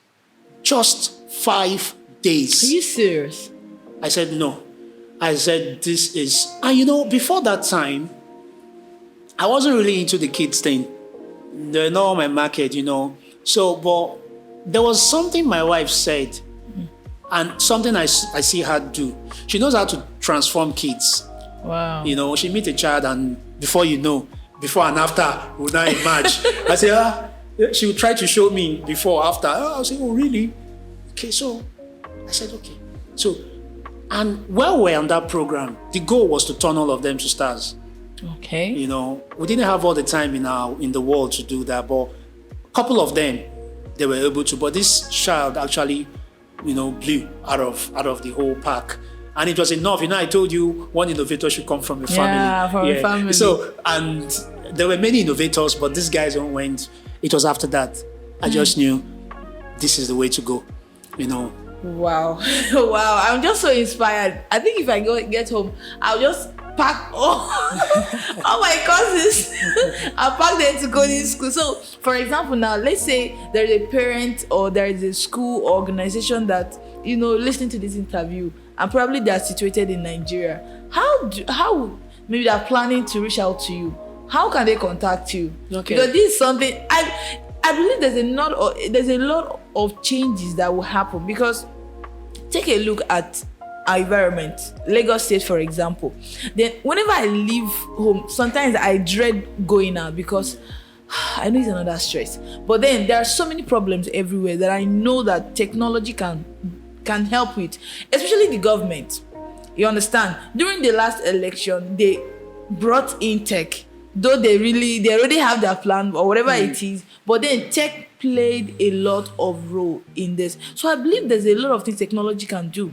just 5 days.
Are you serious?
I said no. I said this is, and before that time, I wasn't really into the kids thing. They're not my market, So, but there was something my wife said, and something I see her do. She knows how to transform kids.
Wow.
She meet a child, and before and after will not emerge. I say, she would try to show me before, after. I say, oh, really? Okay, so I said, okay. So, and while we're on that program, the goal was to turn all of them to stars.
Okay.
We didn't have all the time in the world to do that, but a couple of them, they were able to. But this child actually, blew out of the whole pack. And it was enough. I told you one innovator should come from a family.
Yeah, from a family.
So, and there were many innovators, but these guys went. It was after that. I just knew this is the way to go,
Wow. Wow. I'm just so inspired. I think if I get home, I'll just pack all my courses. I'll pack them to go to school. So, for example, now, let's say there's a parent or there is a school or organization that, listening to this interview, and probably they're situated in Nigeria. How maybe they're planning to reach out to you. How can they contact you? Okay. Because this is something I believe there's a lot of changes that will happen, because take a look at our environment, Lagos State, for example. Then whenever I leave home, sometimes I dread going out because I know it's another stress. But then there are so many problems everywhere that I know that technology can help with, especially the government. You understand? During the last election, they brought in tech, though they already have their plan or whatever it is, but then tech played a lot of role in this. So I believe there's a lot of things technology can do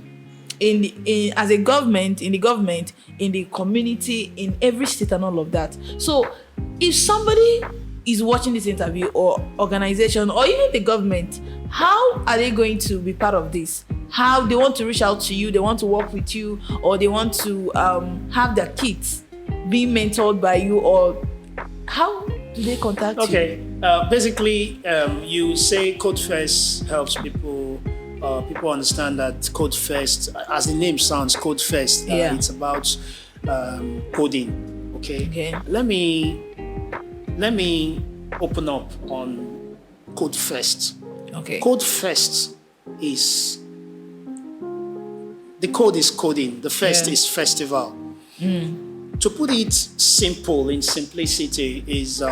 as a government, in the government, in the community, in every state and all of that. So if somebody is watching this interview, or organization, or even the government, how are they going to be part of this? How they want to reach out to you, they want to work with you, or they want to have their kids being mentored by you, or how do they contact you?
Okay, basically, you say CodeFest helps people. People understand that CodeFest, as the name sounds, CodeFest, it's about coding. Okay. Let me open up on CodeFest.
Okay.
CodeFest is, the code is coding. The fest is festival. To put it simple, in simplicity, is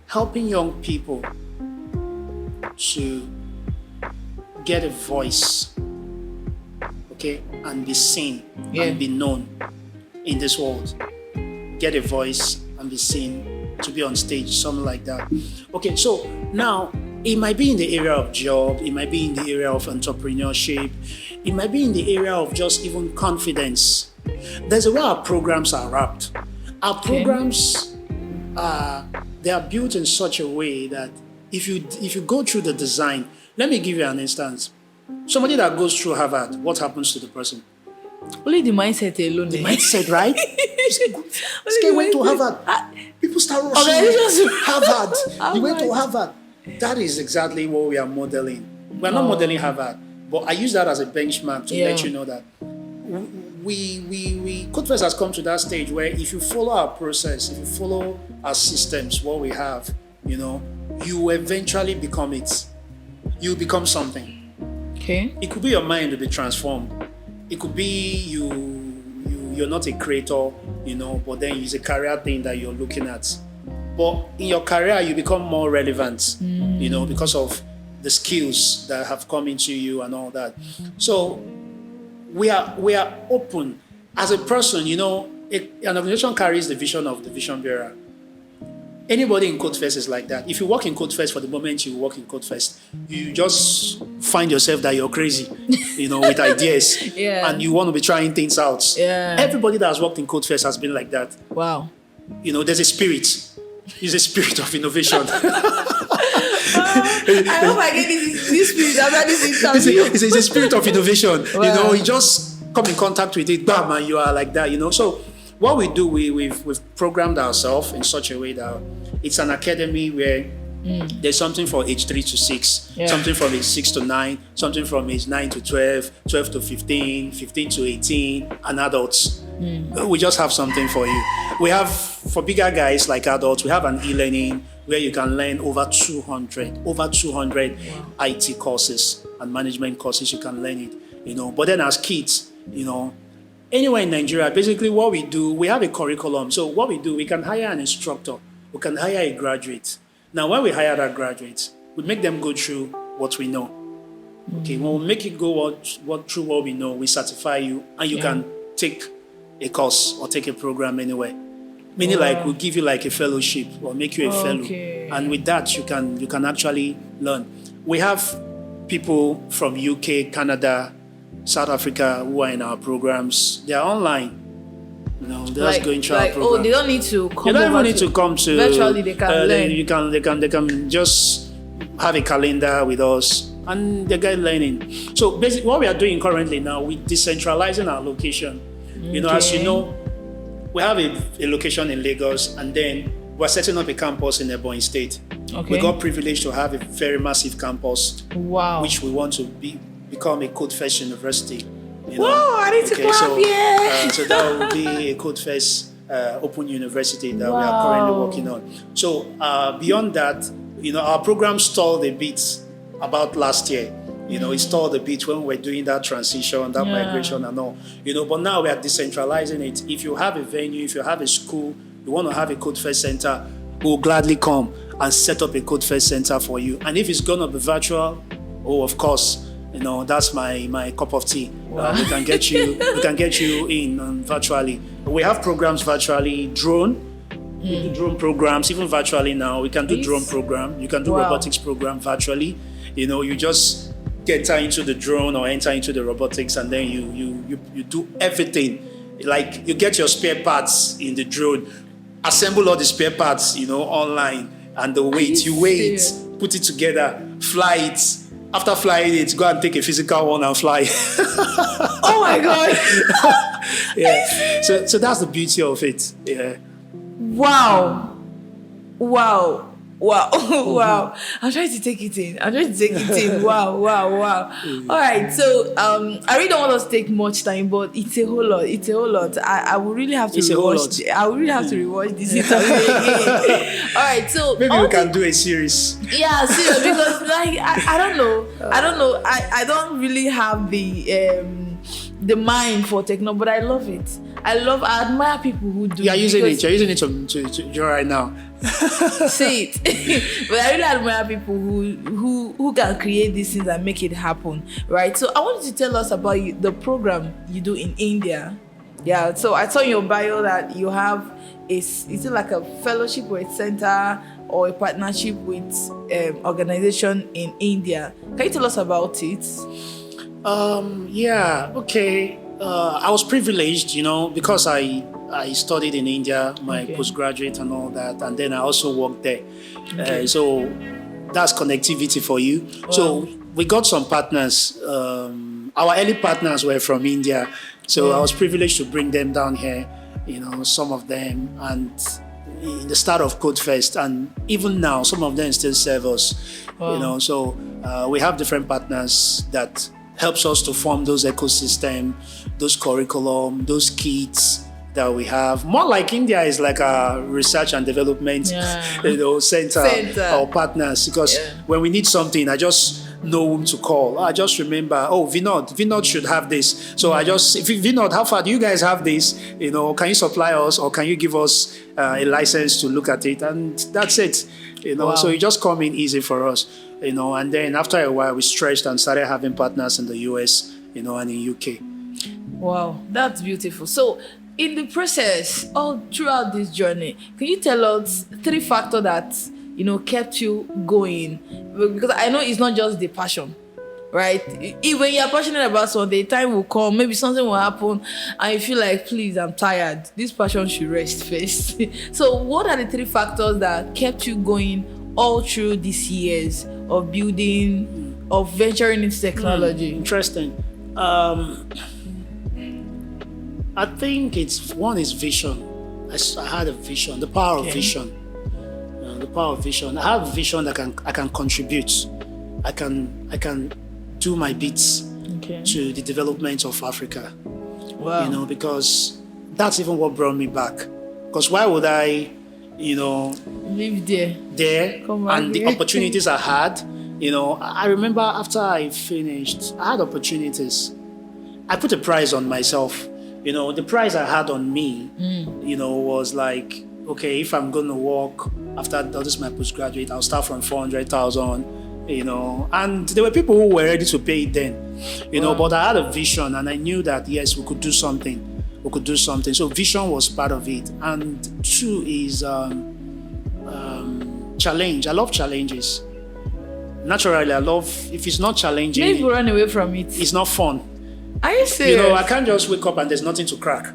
helping young people to get a voice, okay, and be seen and be known in this world. Get a voice and be seen, to be on stage, something like that. Okay, so now it might be in the area of job, it might be in the area of entrepreneurship, it might be in the area of just even confidence. There's a way our programs are wrapped. Our programs they are built in such a way that if you go through the design, let me give you an instance. Somebody that goes through Harvard, what happens to the person?
Only the mindset alone.
The mindset, right? This guy went to Harvard. People start rushing. Harvard. You went to Harvard. That is exactly what we are modeling. We are not modeling Harvard, but I use that as a benchmark to let you know that CodeFest has come to that stage where if you follow our process, if you follow our systems, what we have, you eventually become it. You become something.
Okay.
It could be your mind to be transformed. It could be you're not a creator, but then it's a career thing that you're looking at. But in your career, you become more relevant, because of the skills that have come into you and all that. So we are open. As a person, an organization carries the vision of the vision bearer. Anybody in CodeFest is like that. If you work in CodeFest, for the moment you work in CodeFest, you just find yourself that you're crazy, with ideas. And you want to be trying things out.
Yeah.
Everybody that has worked in CodeFest has been like that.
Wow.
There's a spirit. It's a spirit of innovation.
I hope I get this spirit after this interview.
It's a spirit of innovation.
Wow.
You just come in contact with it, bam, and you are like that, So what we do, we've programmed ourselves in such a way that it's an academy where there's something for age 3 to 6, something from age 6 to 9, something from age 9 to 12, 12 to 15, 15 to 18, and adults. We just have something for you. We have, for bigger guys like adults, we have an e-learning where you can learn over 200 IT courses and management courses. You can learn it, But then as kids, anywhere in Nigeria, basically what we do, we have a curriculum. So what we do, we can hire an instructor, we can hire a graduate. Now, when we hire that graduate, we make them go through what we know. Okay, when we make you go through what we know, we certify you, and you can take a course or take a program anywhere. Meaning, like, we'll give you like a fellowship or make you a fellow, and with that, you can actually learn. We have people from UK, Canada, South Africa who are in our programs. They are online. They're just going through our program.
They don't need to come.
They don't even need to come to.
Virtually, they can learn.
They can just have a calendar with us, and they get learning. So basically, what we are doing currently now, we're decentralizing our location. As you know, we have a location in Lagos, and then we're setting up a campus in Ebonyi State. Okay. We got privileged to have a very massive campus.
Wow.
Which we want to become a CodeFest University.
Whoa, I need to clap,
so that will be a CodeFest Open University that we are currently working on. So beyond that, our program stalled a bit about last year. It stalled a bit when we were doing that transition, that migration and all. But now we are decentralizing it. If you have a venue, if you have a school, you want to have a CodeFest center, we'll gladly come and set up a CodeFest center for you. And if it's going to be virtual, of course, that's my cup of tea. We can get you in virtually. We have programs virtually, drone. We do drone programs, even virtually now. We can do drone program. You can do robotics program virtually. You just enter into the drone or enter into the robotics, and then you do everything. Like, you get your spare parts in the drone, assemble all the spare parts, online, and the weight. You wait, put it together, fly it. After flying it, go and take a physical one and fly.
Oh my God.
So that's the beauty of it. Yeah.
Wow. Wow. I'm trying to take it in. Wow. All right. So I really don't want us to take much time, but it's a whole lot. I will really have to rewatch. I will really have to rewatch this interview again. All right. So
maybe we can do a series.
Yeah, serious, because I don't know. I don't really have the mind for techno, but I love it. I admire people who do.
You're using
because-
it. You're using it to right now.
say it. But I really admire people who can create these things and make it happen, right? So I want you to tell us about the program you do in India. Yeah, so I saw in your bio that you have is it like a fellowship or a center or a partnership with organization in India. Can you tell us about it?
Yeah, okay. I was privileged, because I studied in India, my postgraduate and all that, and then I also worked there. So that's connectivity for you. Wow. So we got some partners. Our early partners were from India, so I was privileged to bring them down here, some of them, and in the start of CodeFest, and even now, some of them still serve us, so we have different partners that helps us to form those ecosystem, those curriculum, those kits that we have. More like India is like a research and development, center or partners. Because when we need something, I just know whom to call. I just remember, Vinod should have this. So Vinod, how far do you guys have this? Can you supply us or can you give us a license to look at it? And that's it. Wow. So it just come in easy for us. And then after a while, we stretched and started having partners in the US, and in UK.
Wow, that's beautiful. So, in the process, all throughout this journey, can you tell us 3 factors that, kept you going? Because I know it's not just the passion, right? When you're passionate about something, the time will come, maybe something will happen, and you feel like, please, I'm tired. This passion should rest first. So, what are the 3 factors that kept you going all through these years of building, of venturing into technology?
Interesting. I think one is vision. I had a vision, the power of vision. The power of vision. I have a vision that I can contribute. I can do my bits to the development of Africa.
Wow.
Because that's even what brought me back. Because why would I,
live there
and the opportunities I had, I remember after I finished, I had opportunities. I put a price on myself. The price I had on me, was like, okay, if I'm going to work after that is my postgraduate, I'll start from 400,000, and there were people who were ready to pay it then, but I had a vision and I knew that, yes, we could do something. So vision was part of it. And 2 is challenge. I love challenges. Naturally, I love, if it's not challenging,
maybe run away from it.
It's not fun.
Are you serious?
I can't just wake up and there's nothing to crack.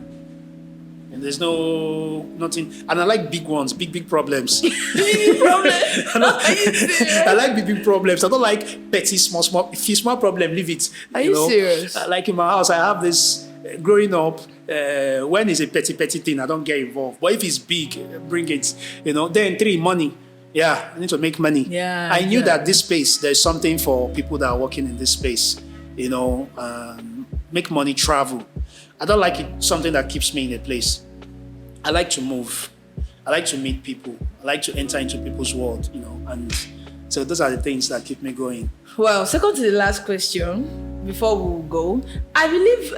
And there's nothing. And I like big ones, big problems.
Big problems? Are you serious?
I like big problems. I don't like petty, small. If it's small problem, leave it.
Are you serious?
Like in my house, I have this, growing up, when it's a petty thing, I don't get involved. But if it's big, bring it. Then 3, money. Yeah, I need to make money.
Yeah,
I knew that this space, there's something for people that are working in this space. Make money, travel. I don't like it, something that keeps me in a place. I like to move. I like to meet people. I like to enter into people's world, and so those are the things that keep me going.
Well, second to the last question, before we go, I believe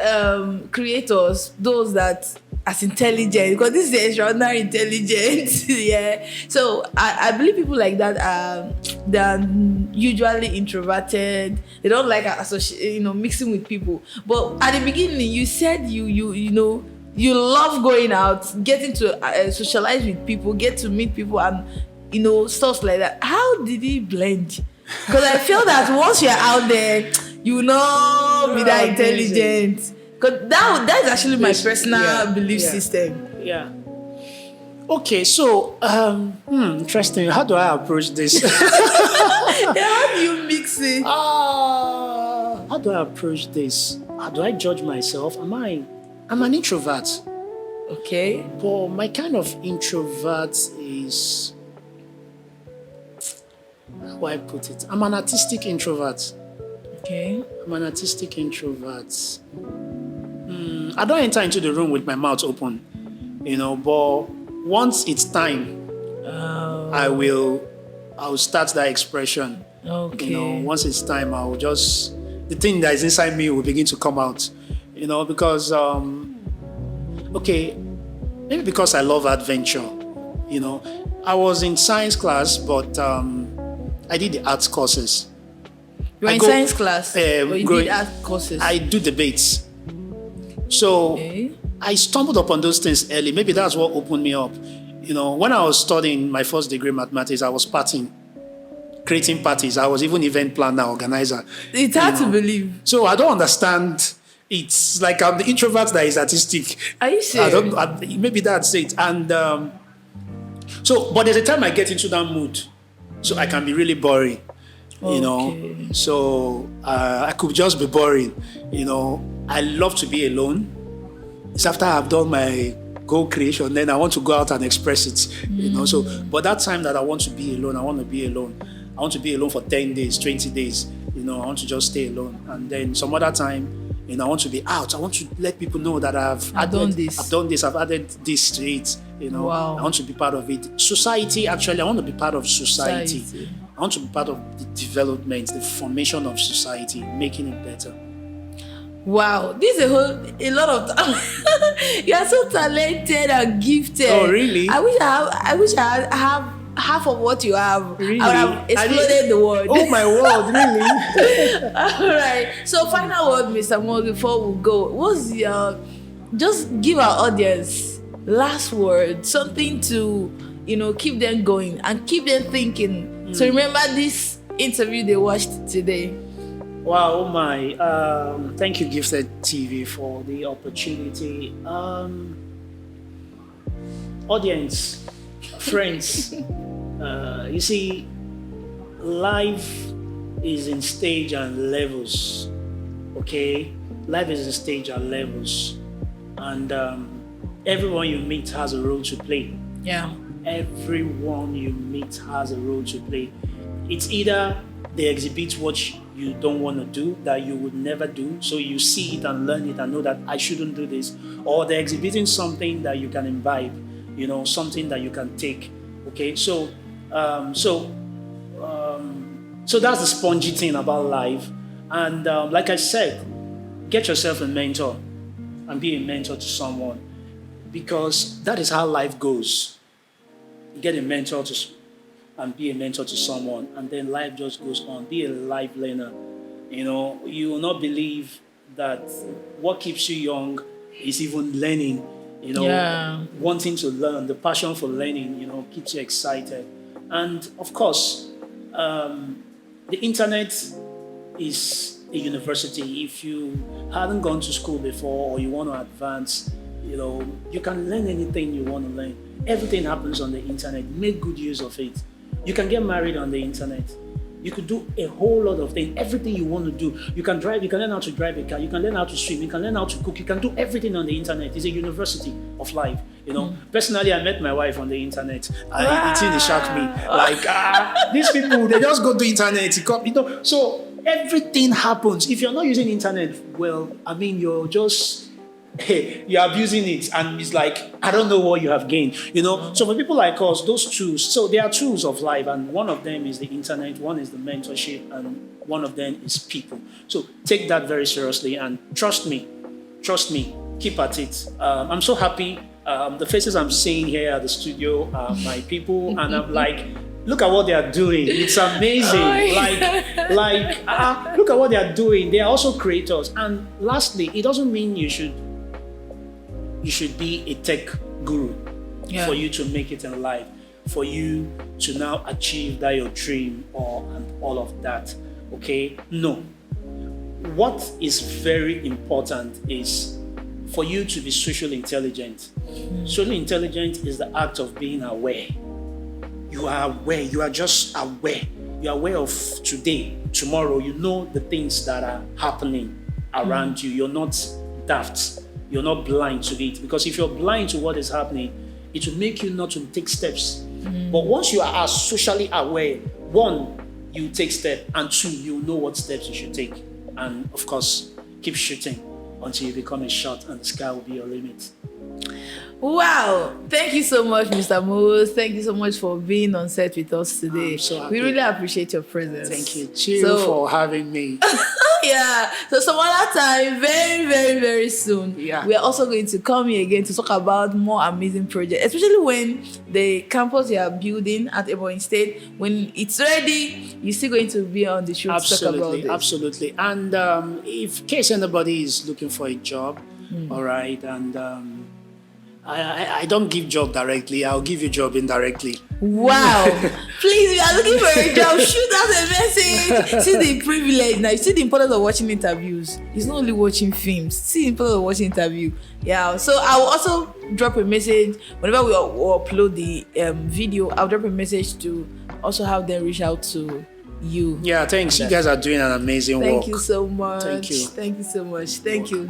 creators, those that as intelligent, because this is extraordinary intelligence, yeah. So I believe people like that they're usually introverted. They don't like mixing with people. But at the beginning, you said you love going out, getting to socialize with people, get to meet people, and stuff like that. How did it blend? Because I feel that once you're out there, be that intelligent. Because that is actually my personal belief system.
Yeah. Okay, so interesting. How do I approach this?
How do you mix it?
How do I approach this? How do I judge myself? I'm an introvert.
Okay.
But my kind of introvert is, how do I put it? I'm an artistic introvert.
Okay.
I'm an artistic introvert. I don't enter into the room with my mouth open, but once it's time, I'll start that expression.
Okay.
Once it's time, the thing that is inside me will begin to come out, because Okay, maybe because I love adventure. I was in science class, but I did the arts courses.
You were in science class, or you did art courses?
I do debates. So I stumbled upon those things early. Maybe that's what opened me up. When I was studying my first degree in mathematics, I was partying, creating parties. I was even event planner, organizer.
It's hard to believe.
So I don't understand. It's like I'm the introvert that is artistic.
Are you serious?
Maybe that's it. And but there's a time I get into that mood, so I can be really boring. So I could just be boring. I love to be alone. It's after I've done my goal creation, then I want to go out and express it. But that time that I want to be alone, I want to be alone. I want to be alone for 10 days, 20 days. I want to just stay alone. And then some other time, I want to be out. I want to let people know that I've done this. I've added this to it.
Wow.
I want to be part of it. Society, actually, I want to be part of society. I want to be part of the development, the formation of society, making it better.
Wow, this is a lot of time. You are so talented and gifted.
Oh, really?
I wish I have half of what you have.
Really?
I would have exploded the world.
Oh my word, really?
All right. So final word, Mr. Mo, before we go. What's your, just give our audience last word, something to, keep them going and keep them thinking. So remember this interview they watched today.
Wow, oh my. Thank you, Gifted TV, for the opportunity. Audience, friends, you see, life is in stage and levels, okay? Life is in stage and levels. And everyone you meet has a role to play.
Yeah.
Everyone you meet has a role to play. It's either they exhibit what you don't want to do, that you would never do, so you see it and learn it and know that I shouldn't do this, or they're exhibiting something that you can imbibe, something that you can take. Okay, so that's the spongy thing about life. And like I said, get yourself a mentor and be a mentor to someone, because that is how life goes. You get a mentor and be a mentor to someone, and then life just goes on. Be a life learner. You will not believe that what keeps you young is even learning. Wanting to learn, the passion for learning, keeps you excited. And of course, the internet is a university. If you haven't gone to school before, or you want to advance, you can learn anything you want to learn. Everything happens on the internet. Make good use of it. You can get married on the internet. You could do a whole lot of things. Everything you want to do. You can drive. You can learn how to drive a car. You can learn how to swim. You can learn how to cook. You can do everything on the internet. It's a university of life. Personally, I met my wife on the internet. It really shocked me. Like, these people, they just go to the internet. So everything happens. If you're not using internet, well, you're just... you're abusing it, and it's like, I don't know what you have gained, So for people like us, those tools, so there are tools of life, and one of them is the internet, one is the mentorship, and one of them is people. So take that very seriously, and trust me, keep at it. I'm so happy. The faces I'm seeing here at the studio are my people, and I'm like, look at what they are doing. It's amazing. Look at what they are doing. They are also creators. And lastly, it doesn't mean you should be a tech guru for you to make it in life, for you to now achieve that your dream and all of that. Okay? No. What is very important is for you to be socially intelligent. Socially intelligent is the act of being aware. You are aware. You are just aware. You are aware of today, tomorrow. You know the things that are happening around you. You're not daft. You're not blind to it. Because if you're blind to what is happening, it will make you not to take steps. But once you are socially aware, one, you take steps, and two, you know what steps you should take. And of course, keep shooting until you become a shot, and the sky will be your limit.
Wow. Thank you so much, Mr. Moos. Thank you so much for being on set with us today.
I'm so happy.
We really appreciate your presence.
Thank you. Cheers for having me.
Yeah. So some other time, very, very, very soon,
Yeah.
we are also going to come here again to talk about more amazing projects, especially when the campus you are building at Ebonyi State, when it's ready, you're still going to be on the show to talk about
Absolutely,
this.
absolutely. And if case anybody is looking for a job, all right, and I don't give job directly, I'll give you job indirectly.
Wow. Please, if you are looking for a job, shoot out a message. See the privilege. Now, you see the importance of watching interviews. It's not only watching films. See the importance of watching interview. Yeah. So I will also drop a message whenever we upload the video. I'll drop a message to also have them reach out to you.
Yeah, thanks. You guys are doing an amazing work.
Thank you so much.
Thank you.
Thank you so much. Thank you.